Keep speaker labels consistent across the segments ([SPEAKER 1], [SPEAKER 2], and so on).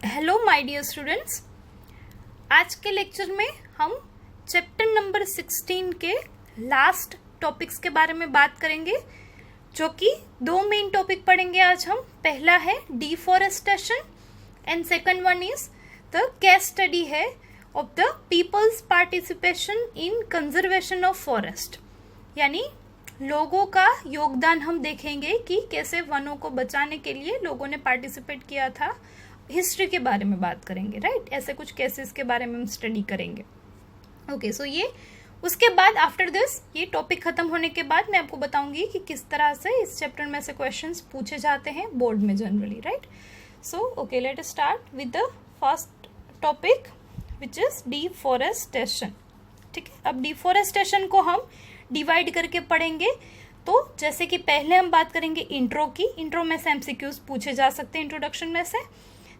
[SPEAKER 1] Hello my dear students, आज के lecture में हम चैप्टर नंबर 16 के लास्ट टॉपिक्स के बारे में बात करेंगे, जो कि दो मेन टॉपिक पढ़ेंगे आज हम। पहला है deforestation and second one is the case study है of the people's participation in conservation of forest, यानी लोगों का योगदान हम देखेंगे कि कैसे वनों को बचाने के लिए लोगों ने पार्टिसिपेट किया था। हिस्ट्री के बारे में बात करेंगे, राइट। ऐसे कुछ केसेस के बारे में हम स्टडी करेंगे। ओके, सो ये उसके बाद आफ्टर दिस ये टॉपिक खत्म होने के बाद मैं आपको बताऊंगी कि किस तरह से इस चैप्टर में से क्वेश्चंस पूछे जाते हैं बोर्ड में generally, right. So okay, late us start with the first topic which is deforestation. ठीक है, अब डिफॉरेस्टेशन को हम डिवाइड करके पढ़ेंगे। तो जैसे कि पहले हम बात करेंगे इंट्रो की, इंट्रो में से एमसीक्यूज पूछे जा सकते हैं इंट्रोडक्शन में से।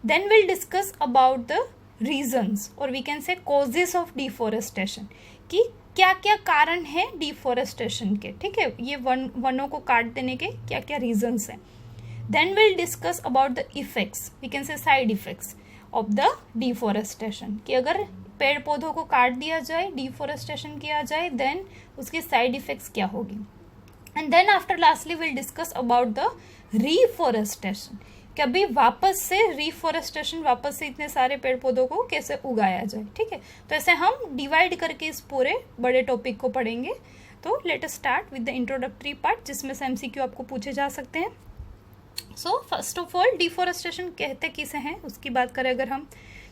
[SPEAKER 1] Then we'll discuss about the reasons or we can say causes of deforestation, कि क्या क्या कारण है डिफॉरेस्टेशन के। ठीक है, ये वनों को काट देने के क्या क्या रीजंस हैं। Then we'll discuss about the effects, we can say side effects of the deforestation, कि अगर पेड़ पौधों को काट दिया जाए, डिफॉरेस्टेशन किया जाए, देन उसकी साइड इफेक्ट्स क्या होगी। And then after lastly we'll discuss about the reforestation, कभी वापस से रिफॉरेस्टेशन, वापस से इतने सारे पेड़ पौधों को कैसे उगाया जाए। ठीक है, तो ऐसे हम डिवाइड करके इस पूरे बड़े टॉपिक को पढ़ेंगे। तो let us start with the introductory part, जिसमें से एमसीक्यू आपको पूछे जा सकते हैं। So first of all, deforestation कहते किसे हैं उसकी बात करें अगर हम,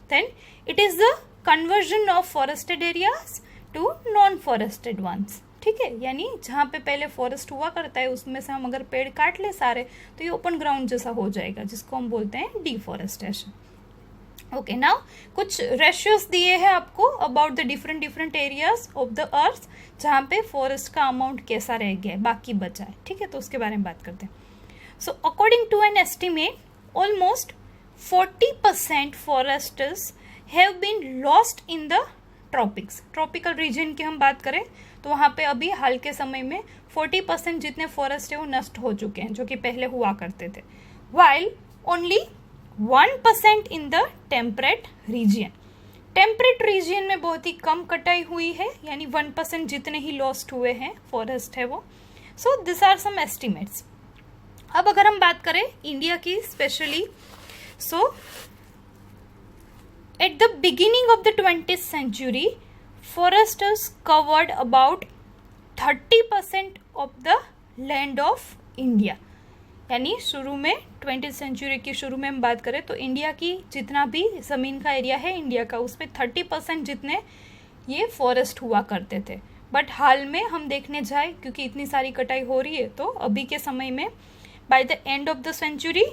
[SPEAKER 1] then it is the conversion of forested areas to non forested ones. ठीक है, यानी जहाँ पे पहले फॉरेस्ट हुआ करता है उसमें से हम अगर पेड़ काट ले सारे, तो ये ओपन ग्राउंड जैसा हो जाएगा, जिसको हम बोलते हैं डिफॉरेस्टेशन। ओके, नाउ कुछ रेशियोज दिए हैं आपको about the different areas of the earth, जहाँ पे फॉरेस्ट का अमाउंट कैसा रह गया है, बाकी बचा है। ठीक है, तो उसके बारे में बात करते हैं। So according to an estimate, almost 40% forests have been lost in the tropics. Tropical region की हम बात करें तो वहाँ पे अभी हाल के समय में 40% जितने फॉरेस्ट है वो नष्ट हो चुके हैं, जो कि पहले हुआ करते थे। While only 1% in the temperate region. Temperate region में बहुत ही कम कटाई हुई है, यानी 1% जितने ही लॉस्ट हुए हैं फॉरेस्ट है वो। So this are some estimates. अब अगर हम बात करें इंडिया की specially, so at the beginning of the 20th century, foresters covered about 30% of the land of India। यानी शुरू में 20th सेंचुरी की शुरू में हम बात करें तो इंडिया की जितना भी ज़मीन का एरिया है इंडिया का, उसमें 30% जितने ये फॉरेस्ट हुआ करते थे। बट हाल में हम देखने जाए, क्योंकि इतनी सारी कटाई हो रही है, तो अभी के समय में by the end of the century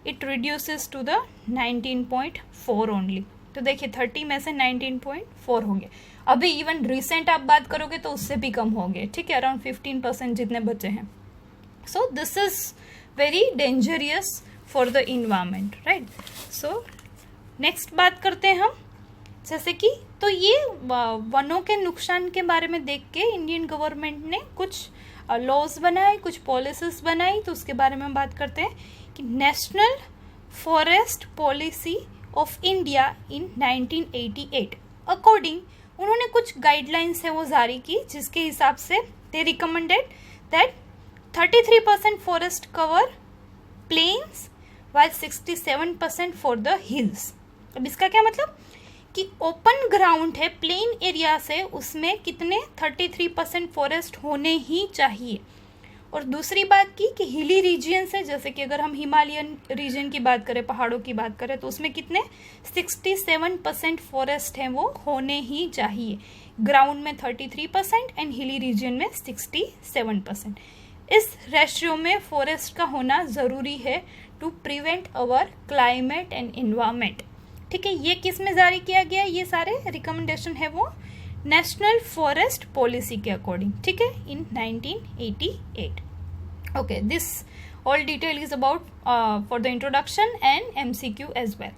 [SPEAKER 1] it reduces to the 19.4 only. तो देखिए 30 में से 19.4 होंगे। अभी इवन रिसेंट आप बात करोगे तो उससे भी कम होंगे। ठीक है, अराउंड 15% जितने बचे हैं। सो this is very dangerous for the environment, right. So next बात करते हैं हम, जैसे कि तो ये वनों के नुकसान के बारे में देख के इंडियन गवर्नमेंट ने कुछ लॉज बनाए, कुछ पॉलिसीज बनाई। तो उसके बारे में हम बात करते हैं कि national forest policy of India in 1988 according उन्होंने कुछ गाइडलाइंस है वो जारी की, जिसके हिसाब से they recommended that 33% forest cover plains while 67% for the hills. अब इसका क्या मतलब कि ओपन ग्राउंड है, प्लेन एरिया से उसमें कितने 33% फॉरेस्ट होने ही चाहिए। और दूसरी बात की कि हिली रीजन से, जैसे कि अगर हम हिमालयन रीजन की बात करें, पहाड़ों की बात करें, तो उसमें कितने 67% फॉरेस्ट हैं वो होने ही चाहिए। ग्राउंड में 33% एंड हिली रीजन में 67%। इस रेशियो में फॉरेस्ट का होना ज़रूरी है to prevent our climate and environment. ठीक है, ये किस में जारी किया गया, ये सारे रिकमेंडेशन है वो नेशनल फॉरेस्ट पॉलिसी के अकॉर्डिंग। ठीक है, in 1988। Okay, this all detail is about for the introduction and MCQ as well,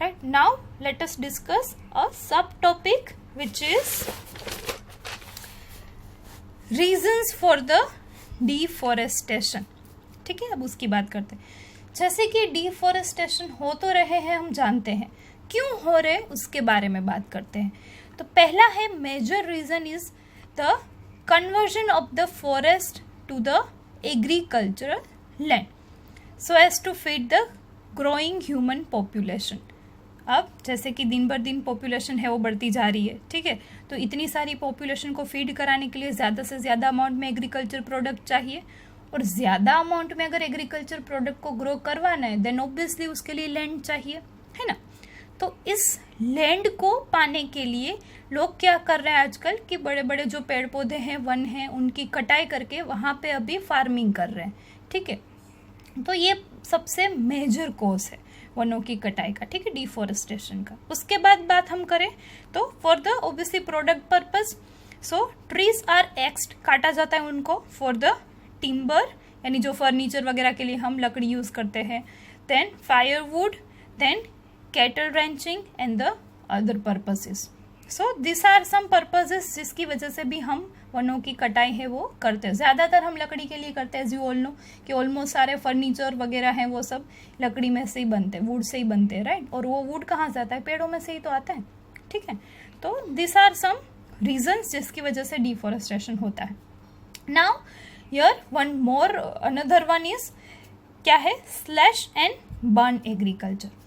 [SPEAKER 1] right. Now let us discuss a sub topic which is reasons for the deforestation. ठीक है, अब उसकी बात करते हैं। जैसे कि डिफॉरेस्टेशन हो तो रहे हैं, हम जानते हैं क्यों हो रहे उसके बारे में बात करते हैं। तो पहला है major reason is the conversion of the forest to the agricultural land so as to feed the growing human population. अब जैसे कि दिन बर दिन पॉपुलेशन है वो बढ़ती जा रही है, ठीक है, तो इतनी सारी पॉपुलेशन को फीड कराने के लिए ज़्यादा से ज़्यादा अमाउंट में एग्रीकल्चर प्रोडक्ट चाहिए, और ज़्यादा अमाउंट में अगर एग्रीकल्चर प्रोडक्ट को ग्रो करवाना है देन ऑब्वियसली उसके लिए लैंड चाहिए, है ना। तो इस लैंड को पाने के लिए लोग क्या कर रहे हैं आजकल कि बड़े बड़े जो पेड़ पौधे हैं, वन हैं, उनकी कटाई करके वहाँ पे अभी फार्मिंग कर रहे हैं, ठीक है। तो ये सबसे मेजर कॉज है वनों की कटाई का, ठीक है, डिफॉरेस्टेशन का। उसके बाद बात हम करें तो for the obviously product purpose, so trees are axed, काटा जाता है उनको फॉर द टिम्बर, यानी जो फर्नीचर वगैरह के लिए हम लकड़ी यूज करते हैं, then firewood, then cattle ranching and the other purposes. So this are some purposes जिसकी वजह से भी हम वनों की कटाई है वो करते हैं। ज़्यादातर हम लकड़ी के लिए करते हैं, एज यू ऑल नो कि ऑलमोस्ट सारे फर्नीचर वगैरह हैं वो सब लकड़ी में से ही बनते हैं, वुड से ही बनते हैं, राइट। और वो वुड कहाँ से आता है, पेड़ों में से ही तो आता है, ठीक है। तो दिस आर सम रीजन्स जिसकी वजह से डिफॉरेस्टेशन होता है। Now here one more another one is क्या है, स्लैश एंड बर्न एग्रीकल्चर।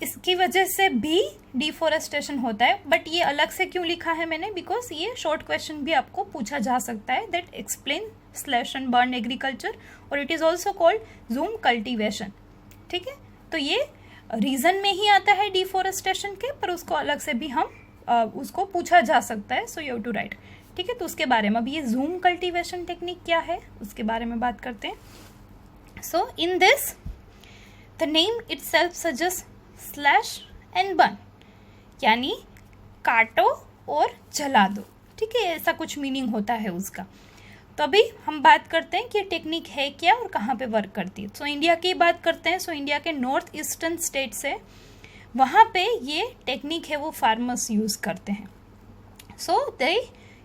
[SPEAKER 1] इसकी वजह से भी डिफॉरेस्टेशन होता है, बट ये अलग से क्यों लिखा है मैंने, बिकॉज ये शॉर्ट क्वेश्चन भी आपको पूछा जा सकता है, that explain slash and burn agriculture, और it is also called jhum cultivation, ठीक है। तो ये रीजन में ही आता है डिफॉरेस्टेशन के, पर उसको अलग से भी हम उसको पूछा जा सकता है, so you have to write, ठीक है। तो उसके बारे में अभी ये जूम कल्टीवेशन टेक्निक क्या है उसके बारे में बात करते हैं। So in this the name itself suggest slash and burn, यानी काटो और जला दो, ठीक है, ऐसा कुछ मीनिंग होता है उसका। तो अभी हम बात करते हैं कि टेक्निक है क्या और कहाँ पे वर्क करती है। सो इंडिया की बात करते हैं। सो इंडिया के नॉर्थ ईस्टर्न स्टेट्स है, वहाँ पे ये टेक्निक है वो फार्मर्स यूज़ करते हैं। सो दे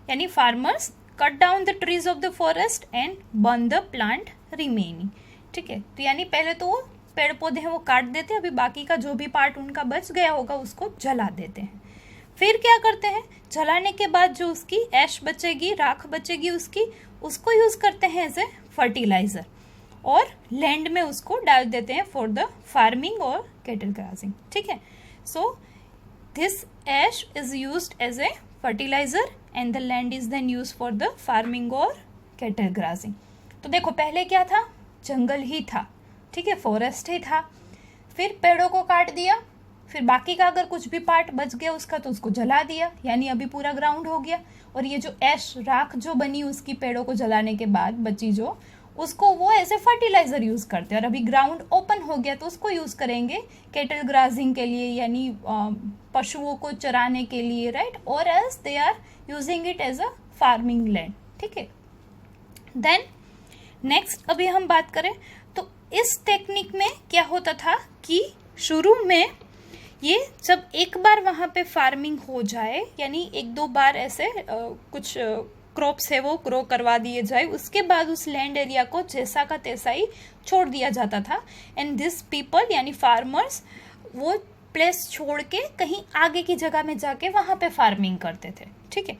[SPEAKER 1] यानी farmers cut down the trees of the forest and burn the plant remaining, ठीक है। तो यानी पहले तो वो पेड़ पौधे हैं वो काट देते हैं, अभी बाकी का जो भी पार्ट उनका बच गया होगा उसको जला देते हैं। फिर क्या करते हैं, जलाने के बाद जो उसकी ऐश बचेगी, राख बचेगी उसकी, उसको यूज़ करते हैं एज ए फर्टिलाइज़र, और लैंड में उसको डाल देते हैं फॉर द फार्मिंग और कैटल ग्राजिंग, ठीक है। So this ash is used as a fertiliser and the land is then use for the farming और कैटल ग्राजिंग। तो देखो पहले क्या था, जंगल ही था, ठीक है, फॉरेस्ट ही था, फिर पेड़ों को काट दिया, फिर बाकी का अगर कुछ भी पार्ट बच गया उसका तो उसको जला दिया, यानी अभी पूरा ग्राउंड हो गया। और ये जो ऐश राख जो बनी उसकी पेड़ों को जलाने के बाद बची जो, उसको वो ऐसे फर्टिलाइजर यूज करते हैं, और अभी ग्राउंड ओपन हो गया तो उसको यूज करेंगे कैटल ग्राजिंग के लिए, यानी पशुओं को चराने के लिए, राइट, और else they are using it as a farming land, ठीक है। देन नेक्स्ट अभी हम बात करें तो इस टेक्निक में क्या होता था कि शुरू में ये जब एक बार वहाँ पे फार्मिंग हो जाए, यानी एक दो बार ऐसे कुछ क्रॉप्स है वो ग्रो करवा दिए जाए, उसके बाद उस लैंड एरिया को जैसा का तैसा ही छोड़ दिया जाता था। एंड दिस पीपल यानी फार्मर्स वो प्लेस छोड़ के कहीं आगे की जगह में जाके वहाँ पे फार्मिंग करते थे, ठीक है।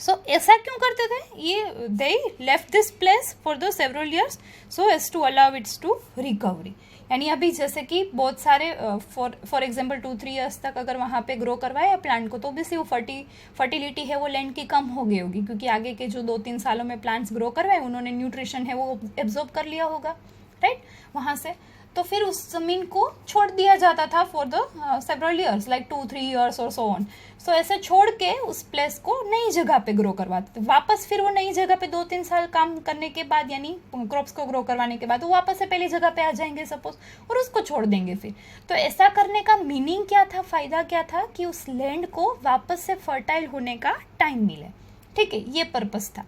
[SPEAKER 1] सो ऐसा क्यों करते थे, ये they left this place for the several years so as to allow its to recovery, यानी अभी जैसे कि बहुत सारे फॉर एग्जांपल 2-3 ईयर्स तक अगर वहाँ पे ग्रो करवाया प्लांट को तो ऑब्वियसली वो फर्टिलिटी है वो लैंड की कम हो गई होगी, क्योंकि आगे के जो 2-3 सालों में प्लांट्स ग्रो करवाए उन्होंने न्यूट्रिशन है वो एब्जॉर्ब कर लिया होगा, राइट, वहाँ से। तो फिर उस जमीन को छोड़ दिया जाता था for the several years like 2-3 years और सो ऑन। सो ऐसे छोड़ के उस प्लेस को नई जगह पे ग्रो करवाते थे, वापस फिर वो नई जगह पे 2-3 साल काम करने के बाद यानी क्रॉप्स को ग्रो करवाने के बाद वो वापस से पहली जगह पे आ जाएंगे सपोज, और उसको छोड़ देंगे फिर। तो ऐसा करने का मीनिंग क्या था, फायदा क्या था कि उस लैंड को वापस से फर्टाइल होने का टाइम मिले, ठीक है, ये पर्पस था।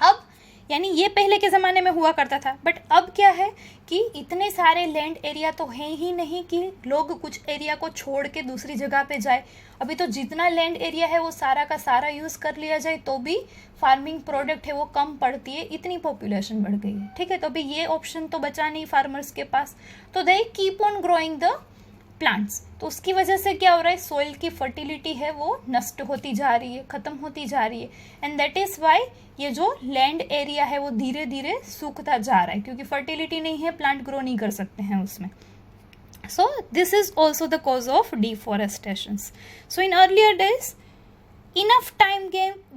[SPEAKER 1] अब यानी ये पहले के ज़माने में हुआ करता था, बट अब क्या है कि इतने सारे लैंड एरिया तो हैं ही नहीं कि लोग कुछ एरिया को छोड़ के दूसरी जगह पे जाए। अभी तो जितना लैंड एरिया है वो सारा का सारा यूज़ कर लिया जाए तो भी फार्मिंग प्रोडक्ट है वो कम पड़ती है, इतनी पॉपुलेशन बढ़ गई है। ठीक है, तो अभी ये ऑप्शन तो बचा नहीं फार्मर्स के पास, तो they keep on growing the plants. तो उसकी वजह से क्या हो रहा है, सोइल की फर्टिलिटी है वो नष्ट होती जा रही है, खत्म होती जा रही है, एंड दैट इज वाई ये जो लैंड एरिया है वो धीरे धीरे सूखता जा रहा है, क्योंकि फर्टिलिटी नहीं है, प्लांट ग्रो नहीं कर सकते हैं उसमें। So this is also the cause of deforestation. So in earlier days, enough time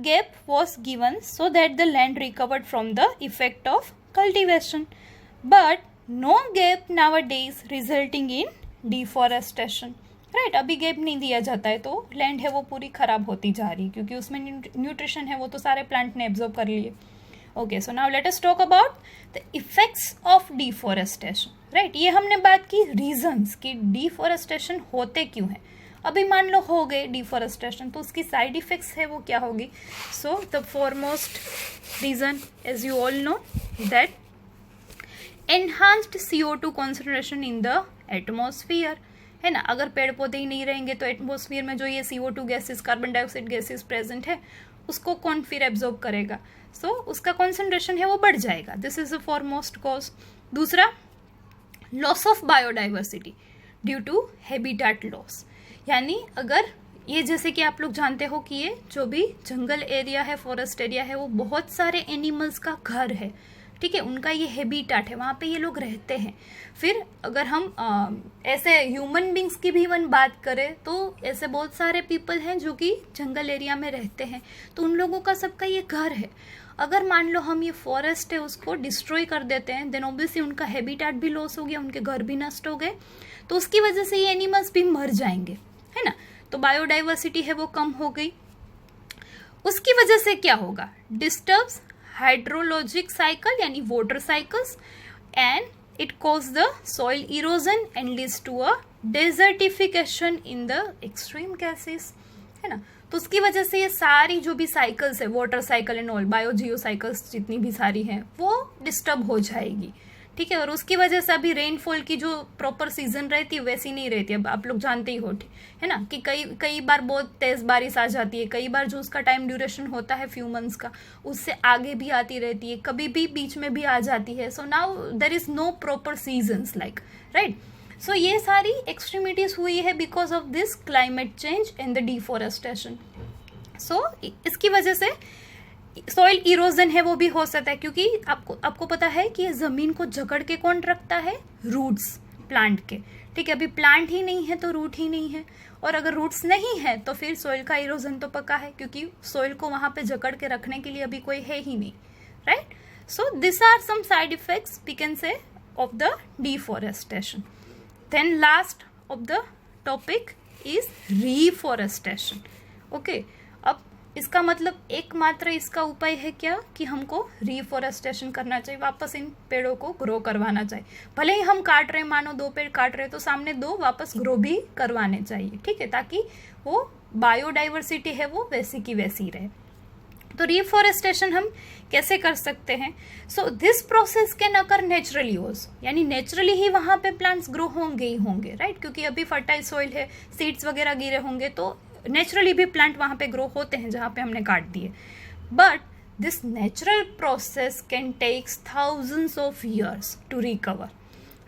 [SPEAKER 1] gap was given so that the land recovered from the effect of cultivation, but no gap nowadays resulting in deforestation. Right, अभी gap नहीं दिया जाता है तो land है वो पूरी खराब होती जा रही है, क्योंकि उसमें न्यूट्रिशन है वो तो सारे प्लांट ने एब्जॉर्ब कर लिए। Okay, so now let us talk about the effects of deforestation. Right, ये हमने बात की रीजंस कि डिफॉरेस्टेशन होते क्यों है। अभी मान लो हो गए डिफॉरेस्टेशन तो उसकी साइड इफेक्ट्स है वो क्या होगी। So the foremost reason, as you all know, that enhanced CO2 concentration in the atmosphere, है ना। अगर पेड़ पौधे ही नहीं रहेंगे तो एटमॉस्फियर में जो ये CO2 gases, carbon dioxide gases present है उसको कौन फिर एब्जॉर्ब करेगा, सो उसका कॉन्सेंट्रेशन है वो बढ़ जाएगा। This is the foremost cause. दूसरा, loss of biodiversity due to habitat loss, यानी अगर ये, जैसे कि आप लोग जानते हो कि ये जो भी जंगल एरिया है, फॉरेस्ट एरिया है, वो बहुत सारे एनिमल्स का घर है, ठीक है, उनका ये हैबिटेट है, वहाँ पे ये लोग रहते हैं। फिर अगर हम ऐसे ह्यूमन बींग्स की भी वन बात करें तो ऐसे बहुत सारे पीपल हैं जो कि जंगल एरिया में रहते हैं, तो उन लोगों का सबका ये घर है। अगर मान लो हम ये फॉरेस्ट है उसको डिस्ट्रॉय कर देते हैं, देन ऑब्वियसली उनका हैबिटेट भी लॉस हो गया, उनके घर भी नष्ट हो गए, तो उसकी वजह से ये एनिमल्स भी मर जाएंगे, है ना। तो बायोडाइवर्सिटी है वो कम हो गई। उसकी वजह से क्या होगा, डिस्टर्ब्स हाइड्रोलॉजिक साइकिल यानी water cycles, and it cause the soil erosion and leads to a desertification in the extreme cases, है ना। तो उसकी वजह से ये सारी जो भी साइकिल्स है, water cycle and all, biogeo cycles जितनी भी सारी हैं वो डिस्टर्ब हो जाएगी, ठीक है। और उसकी वजह से अभी रेनफॉल की जो प्रॉपर सीजन रहती है वैसी नहीं रहती। अब आप लोग जानते ही हो, है ना, कि कई बार बहुत तेज बारिश आ जाती है, कई बार जो उसका टाइम ड्यूरेशन होता है फ्यू मंथ्स का उससे आगे भी आती रहती है, कभी भी बीच में भी आ जाती है। So now there is no proper seasons like, right. So ये सारी एक्सट्रीमिटीज हुई है because of this climate change and the deforestation. So इसकी वजह से सॉइल इरोजन है वो भी हो सकता है, क्योंकि आपको पता है कि ये जमीन को जकड़ के कौन रखता है, रूट्स प्लांट के, ठीक है। अभी प्लांट ही नहीं है तो रूट ही नहीं है, और अगर रूट्स नहीं है तो फिर सॉइल का इरोजन तो पक्का है, क्योंकि सॉइल को वहां पे जकड़ के रखने के लिए अभी कोई है ही नहीं, right. So this are some side effects we can say of the deforestation. Then last of the topic is reforestation. Okay, अब इसका मतलब एकमात्र इसका उपाय है क्या, कि हमको रीफॉरेस्टेशन करना चाहिए, वापस इन पेड़ों को ग्रो करवाना चाहिए। भले ही हम काट रहे, मानो 2 पेड़ काट रहे तो सामने 2 वापस ग्रो भी करवाने चाहिए, ठीक है, ताकि वो बायोडाइवर्सिटी है वो वैसी की वैसी रहे। तो रिफॉरेस्टेशन हम कैसे कर सकते हैं। So this process can occur naturally use, यानी नेचुरली ही वहां पे प्लांट्स ग्रो होंगे ही होंगे, राइट, क्योंकि अभी फर्टाइल सॉइल है, सीड्स वगैरह गिरे होंगे तो नेचुरली भी प्लांट वहां पे ग्रो होते हैं जहां पे हमने काट दिए। But this natural process can takes thousands of years to recover,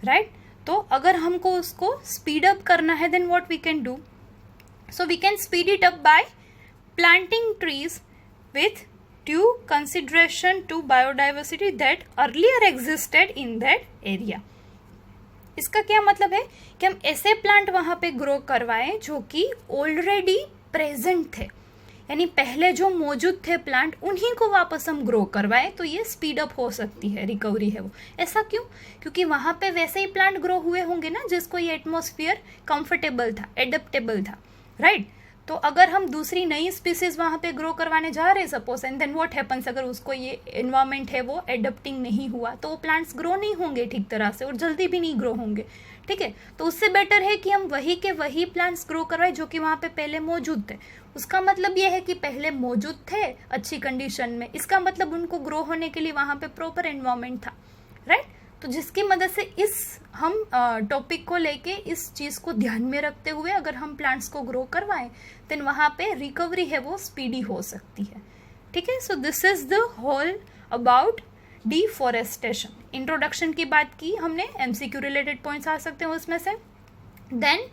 [SPEAKER 1] right. तो अगर हमको उसको स्पीड अप करना है then what we can do, so we can speed it up by planting trees with due consideration to biodiversity that earlier existed in that area। इसका क्या मतलब है कि हम ऐसे प्लांट वहां पे ग्रो करवाएं जो कि ऑलरेडी प्रेजेंट थे, यानी पहले जो मौजूद थे प्लांट उन्हीं को वापस हम ग्रो करवाएं, तो ये स्पीड अप हो सकती है, रिकवरी है वो। ऐसा क्यों, क्योंकि वहां पे वैसे ही प्लांट ग्रो हुए होंगे ना जिसको ये एटमॉस्फेयर कंफर्टेबल था, एडेप्टेबल था, राइट। तो अगर हम दूसरी नई स्पीसीज वहां पे ग्रो करवाने जा रहे हैं suppose, and then what happens, अगर उसको ये एनवायरमेंट है वो एडप्टिंग नहीं हुआ तो वो प्लांट्स ग्रो नहीं होंगे ठीक तरह से और जल्दी भी नहीं ग्रो होंगे, ठीक है। तो उससे बेटर है कि हम वही के वही प्लांट्स ग्रो करवाएं जो कि वहाँ पे पहले मौजूद थे। उसका मतलब ये है कि पहले मौजूद थे अच्छी कंडीशन में, इसका मतलब उनको ग्रो होने के लिए वहाँ पे प्रॉपर एनवायरनमेंट था, राइट। तो जिसकी मदद से इस हम टॉपिक को लेके इस चीज़ को ध्यान में रखते हुए अगर हम प्लांट्स को ग्रो करवाएं देन वहाँ पे रिकवरी है वो स्पीडी हो सकती है, ठीक है। So this is the whole about deforestation. Introduction की बात की हमने, एमसीक्यू रिलेटेड पॉइंट्स आ सकते हैं उसमें से। Then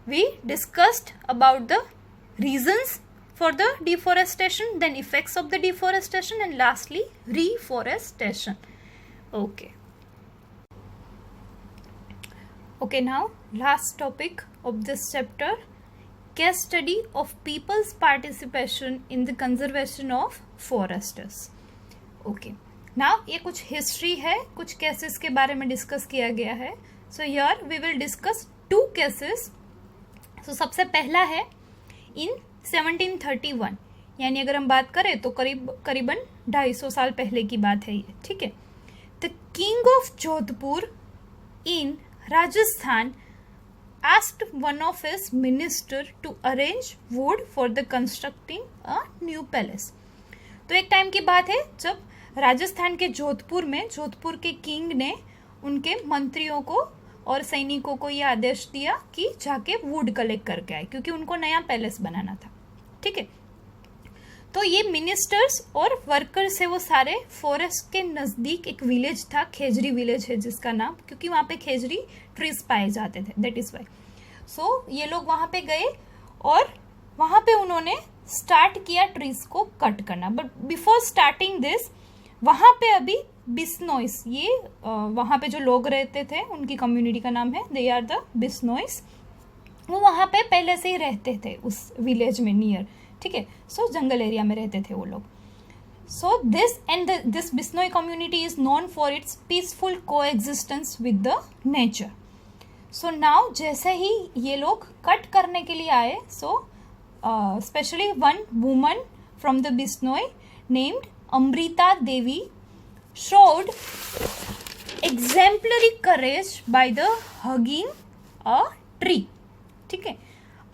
[SPEAKER 1] we discussed about the reasons for the deforestation, then effects of the deforestation, and lastly reforestation. Okay, now last topic of this chapter, case study of people's participation in the conservation of forests. Okay, now ये कुछ history है, कुछ cases के बारे में discuss किया गया है. So here we will discuss two cases. So सबसे पहला है in 1731, यानी अगर हम बात करें तो करीबन 250 साल पहले की बात है ये, ठीक है। The king of Jodhpur in Rajasthan asked one of his minister to arrange wood for the constructing a new palace. तो एक टाइम की बात है जब राजस्थान के जोधपुर में जोधपुर के किंग ने उनके मंत्रियों को और सैनिकों को ये आदेश दिया कि जाके वुड कलेक्ट करके आए, क्योंकि उनको नया पैलेस बनाना था, ठीक है। तो ये मिनिस्टर्स और वर्कर्स है वो सारे फॉरेस्ट के नज़दीक एक विलेज था, खेजरी विलेज है जिसका नाम, क्योंकि वहाँ पे खेजरी ट्रीज पाए जाते थे, दैट इज़ वाई। सो ये लोग वहाँ पे गए और वहाँ पे उन्होंने स्टार्ट किया ट्रीज को कट करना। बट बिफोर स्टार्टिंग दिस वहाँ पे अभी बिश्नोइस, ये वहाँ पे जो लोग रहते थे उनकी कम्युनिटी का नाम है, दे आर द बिश्नोइस। वो वहाँ पे पहले से ही रहते थे उस विलेज में नियर, ठीक है। सो जंगल एरिया में रहते थे वो लोग। So this Bishnoi community is known for its peaceful coexistence with the nature. So now जैसे ही ये लोग कट करने के लिए आए, so specially one woman from the Bishnoi named Amrita Devi showed exemplary courage by the hugging a tree, ठीक है।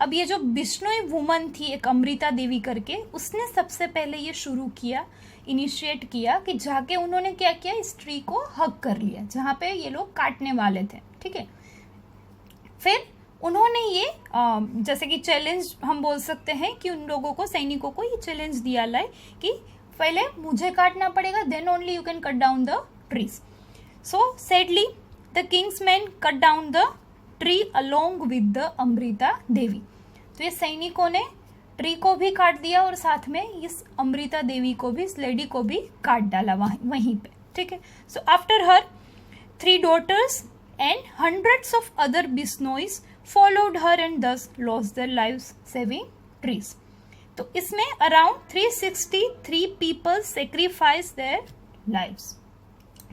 [SPEAKER 1] अब ये जो बिश्नोई वुमन थी एक अमृता देवी करके, उसने सबसे पहले ये शुरू किया, इनिशिएट किया कि जाके उन्होंने क्या किया, इस ट्री को हग कर लिया जहाँ पे ये लोग काटने वाले थे, ठीक है। फिर उन्होंने ये जैसे कि चैलेंज हम बोल सकते हैं कि उन लोगों को, सैनिकों को ये चैलेंज दिया लाए कि पहले मुझे काटना पड़ेगा, then only you can cut down the trees. So sadly the king's man cut down the tree along with the Amrita Devi. तो ये सैनिकों ने ट्री को भी काट दिया और साथ में इस अमृता देवी को भी, इस लेडी को भी काट डाला वहीं पे, ठीक है। So after her 3 daughters and hundreds of other Bishnois followed her and thus lost their lives saving trees. तो इसमें around 363 people sacrifice their lives.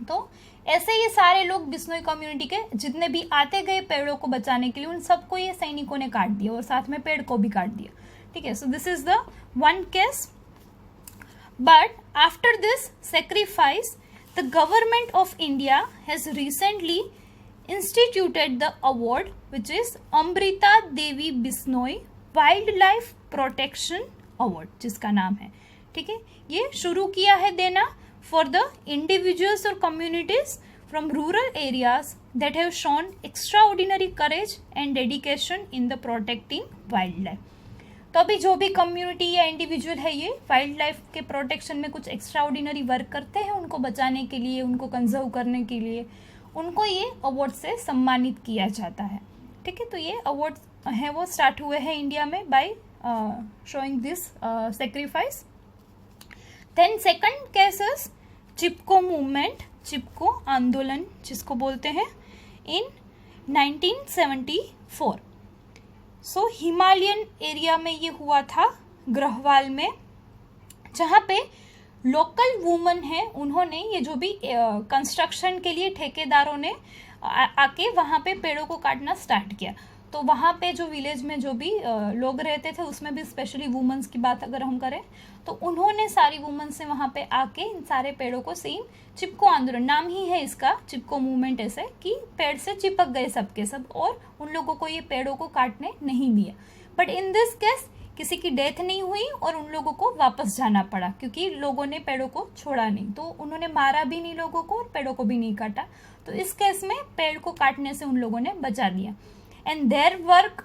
[SPEAKER 1] तो ऐसे ये सारे लोग बिश्नोई कम्युनिटी के जितने भी आते गए पेड़ों को बचाने के लिए, उन सबको ये सैनिकों ने काट दिया और साथ में पेड़ को भी काट दिया, ठीक है। So this is the one case. But after this sacrifice the government of India has recently instituted the award which is Amrita Devi Bishnoi wild life protection award, जिसका नाम है, ठीक है। ये शुरू किया है देना फॉर द इंडिविजुअल्स और communities from rural areas that have shown extraordinary courage and dedication in the protecting wild life. तो अभी जो भी कम्युनिटी या इंडिविजुअल है ये वाइल्ड लाइफ के प्रोटेक्शन में कुछ एक्स्ट्राऑर्डिनरी वर्क करते हैं, उनको बचाने के लिए, उनको कंजर्व करने के लिए, उनको ये अवार्ड से सम्मानित किया जाता है, ठीक है। तो ये अवार्ड है वो स्टार्ट हुए हैं इंडिया में by showing this sacrifice. Then second case is Chipko movement, Chipko आंदोलन जिसको बोलते हैं, in 1974. सो हिमालयन एरिया में ये हुआ था, ग्रहवाल में, जहाँ पे लोकल वुमन है, उन्होंने ये जो भी कंस्ट्रक्शन के लिए ठेकेदारों ने आके वहाँ पे पेड़ों को काटना स्टार्ट किया। तो वहाँ पे जो विलेज में जो भी लोग रहते थे उसमें भी स्पेशली वुमेन्स की बात अगर हम करें तो उन्होंने सारी वुमेन्स से वहाँ पे आके इन सारे पेड़ों को सेम चिपको आंदोलन, नाम ही है इसका चिपको मूवमेंट, ऐसे कि पेड़ से चिपक गए सबके सब और उन लोगों को ये पेड़ों को काटने नहीं दिया। बट इन दिस केस किसी की डेथ नहीं हुई और उन लोगों को वापस जाना पड़ा क्योंकि लोगों ने पेड़ों को छोड़ा नहीं, तो उन्होंने मारा भी नहीं लोगों को और पेड़ों को भी नहीं काटा। तो इस केस में पेड़ को काटने से उन लोगों ने बचा दिया। एंड देयर वर्क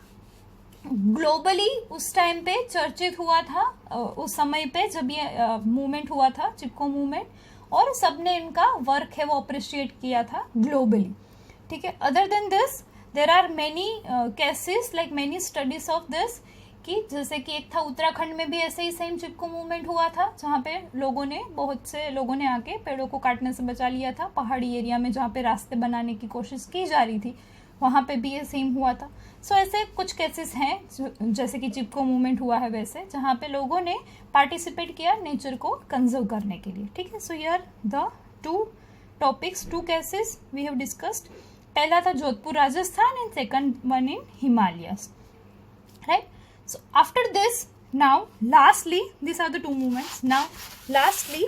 [SPEAKER 1] ग्लोबली उस टाइम पे चर्चित हुआ था, उस समय पे जब ये मूवमेंट हुआ था चिपको मूवमेंट, और सबने इनका वर्क है वो अप्रिशिएट किया था ग्लोबली। ठीक है, other than this there are many cases like many studies of this, कि जैसे कि एक था उत्तराखंड में भी ऐसे ही सेम चिपको मूवमेंट हुआ था जहाँ पे बहुत से लोगों ने आके पेड़ों को काटने से बचा लिया था। पहाड़ी एरिया में जहाँ पे रास्ते बनाने की कोशिश की जा रही थी वहाँ पे भी ये सेम हुआ था। सो ऐसे कुछ केसेस हैं जैसे कि चिपको मूवमेंट हुआ है वैसे, जहाँ पे लोगों ने पार्टिसिपेट किया नेचर को कंजर्व करने के लिए। ठीक है, so here the two cases we have discussed. पहला था Jodhpur Rajasthan and second one in Himalayas, right. So after this, now lastly, these are the two movements. Now lastly,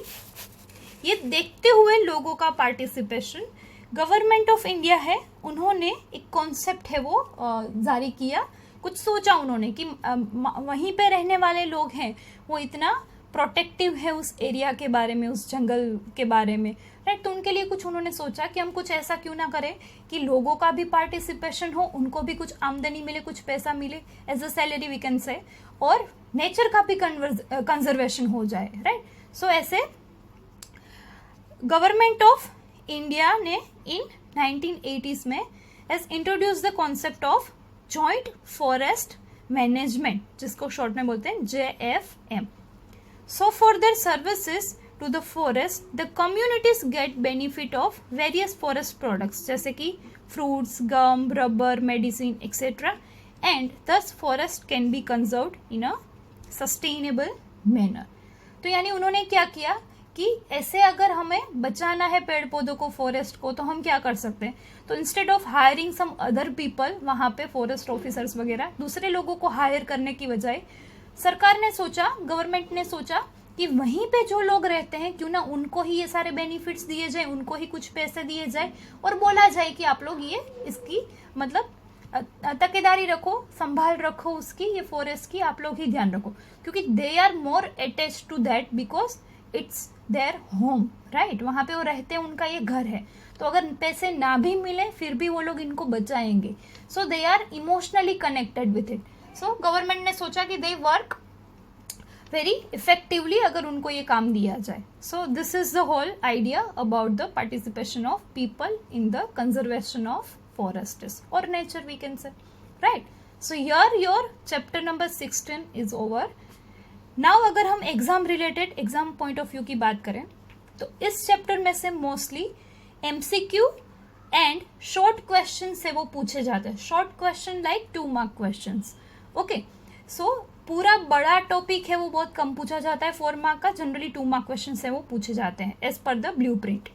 [SPEAKER 1] ये देखते हुए लोगों का पार्टिसिपेशन, गवर्नमेंट ऑफ इंडिया है, उन्होंने एक कॉन्सेप्ट है वो जारी किया। कुछ सोचा उन्होंने कि वहीं पे रहने वाले लोग हैं वो इतना प्रोटेक्टिव है उस एरिया के बारे में, उस जंगल के बारे में, राइट। तो उनके लिए कुछ उन्होंने सोचा कि हम कुछ ऐसा क्यों ना करें कि लोगों का भी पार्टिसिपेशन हो, उनको भी कुछ आमदनी मिले, कुछ पैसा मिले as a salary we can say, और नेचर का भी कंजर्वेशन हो जाए, राइट। सो ऐसे गवर्नमेंट ऑफ इंडिया ने इन 1980s में has introduce the concept of joint forest management, जिसको शॉर्ट में बोलते हैं JFM. So for their services to the forest, the communities get benefit of various forest products जैसे कि fruits, gum, rubber, medicine, etc. And thus forest can be conserved in a sustainable manner. तो यानी उन्होंने क्या किया कि ऐसे अगर हमें बचाना है पेड़ पौधों को, फॉरेस्ट को, तो हम क्या कर सकते हैं, तो instead of hiring some other people, वहाँ पे फॉरेस्ट ऑफिसर्स वगैरह दूसरे लोगों को हायर करने की बजाय सरकार ने सोचा, गवर्नमेंट ने सोचा कि वहीं पे जो लोग रहते हैं क्यों ना उनको ही ये सारे बेनिफिट्स दिए जाए, उनको ही कुछ पैसे दिए जाए और बोला जाए कि आप लोग ये इसकी मतलब तकेदारी रखो, संभाल रखो उसकी, ये फॉरेस्ट की आप लोग ही ध्यान रखो, क्योंकि they are more attach to that because it's their home, right. वहाँ पे वो रहते हैं, उनका ये घर है, तो अगर पैसे ना भी मिले फिर भी वो लोग इनको बचाएंगे। So they are emotionally connected with it. So government ने सोचा कि दे वर्क वेरी इफेक्टिवली अगर उनको ये काम दिया जाए। So this is the whole idea about the participation of people in the conservation of forests or nature we can say, right? So here your chapter number 16 is over. Now अगर हम exam related, exam point of view की बात करें तो इस chapter में से mostly MCQ and short question से वो पूछे जाते हैं, short question like 2 mark questions, okay. So पूरा बड़ा टॉपिक है वो बहुत कम पूछा जाता है, 4 मार्क का, जनरली 2 मार्क क्वेश्चन से वो पूछे जाते हैं एज पर द ब्लूप्रिंट।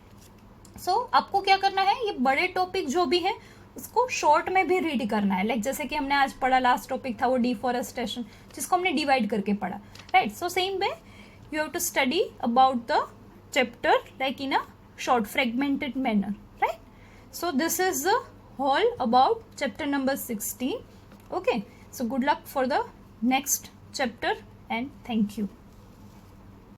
[SPEAKER 1] सो आपको क्या करना है, ये बड़े टॉपिक जो भी है उसको शॉर्ट में भी रीड करना है। लाइक जैसे कि हमने आज पढ़ा, लास्ट टॉपिक था वो डिफॉरेस्टेशन, जिसको हमने डिवाइड करके पढ़ा, right. So same way you have to study about the chapter like in a short fragmented manner, right. So this is the whole about chapter number 16, okay. So good luck for the next chapter and thank you.